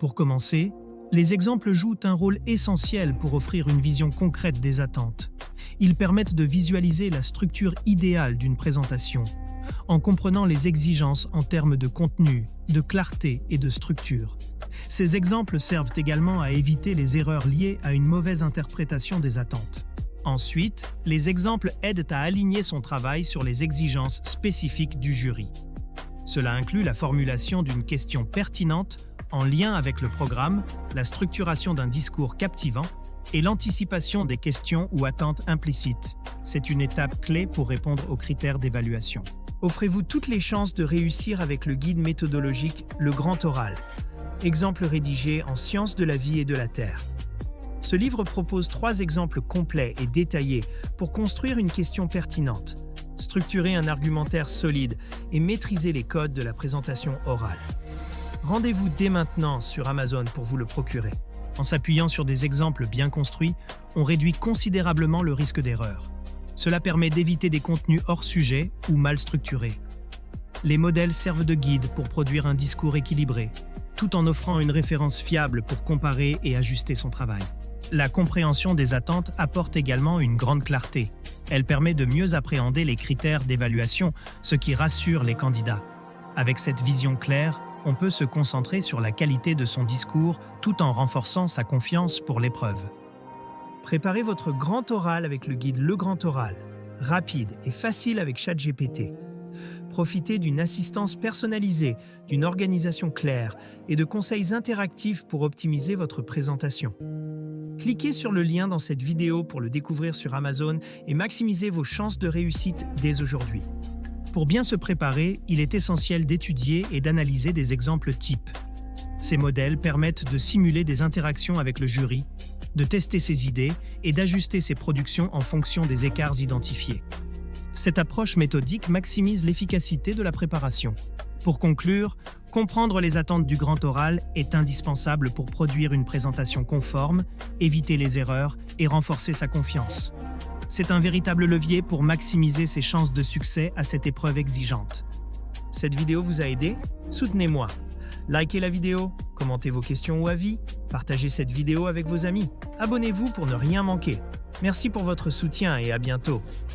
Pour commencer, les exemples jouent un rôle essentiel pour offrir une vision concrète des attentes. Ils permettent de visualiser la structure idéale d'une présentation, en comprenant les exigences en termes de contenu, de clarté et de structure. Ces exemples servent également à éviter les erreurs liées à une mauvaise interprétation des attentes. Ensuite, les exemples aident à aligner son travail sur les exigences spécifiques du jury. Cela inclut la formulation d'une question pertinente en lien avec le programme, la structuration d'un discours captivant et l'anticipation des questions ou attentes implicites. C'est une étape clé pour répondre aux critères d'évaluation. Offrez-vous toutes les chances de réussir avec le guide méthodologique Le Grand Oral, exemple rédigé en sciences de la vie et de la Terre. Ce livre propose 3 exemples complets et détaillés pour construire une question pertinente, structurer un argumentaire solide et maîtriser les codes de la présentation orale. Rendez-vous dès maintenant sur Amazon pour vous le procurer. En s'appuyant sur des exemples bien construits, on réduit considérablement le risque d'erreur. Cela permet d'éviter des contenus hors sujet ou mal structurés. Les modèles servent de guide pour produire un discours équilibré, tout en offrant une référence fiable pour comparer et ajuster son travail. La compréhension des attentes apporte également une grande clarté. Elle permet de mieux appréhender les critères d'évaluation, ce qui rassure les candidats. Avec cette vision claire, on peut se concentrer sur la qualité de son discours tout en renforçant sa confiance pour l'épreuve. Préparez votre grand oral avec le guide Le Grand Oral, rapide et facile avec ChatGPT. Profitez d'une assistance personnalisée, d'une organisation claire et de conseils interactifs pour optimiser votre présentation. Cliquez sur le lien dans cette vidéo pour le découvrir sur Amazon et maximisez vos chances de réussite dès aujourd'hui. Pour bien se préparer, il est essentiel d'étudier et d'analyser des exemples types. Ces modèles permettent de simuler des interactions avec le jury, de tester ses idées et d'ajuster ses productions en fonction des écarts identifiés. Cette approche méthodique maximise l'efficacité de la préparation. Pour conclure, comprendre les attentes du grand oral est indispensable pour produire une présentation conforme, éviter les erreurs et renforcer sa confiance. C'est un véritable levier pour maximiser ses chances de succès à cette épreuve exigeante. Cette vidéo vous a aidé? Soutenez-moi. Likez la vidéo, commentez vos questions ou avis, partagez cette vidéo avec vos amis. Abonnez-vous pour ne rien manquer. Merci pour votre soutien et à bientôt.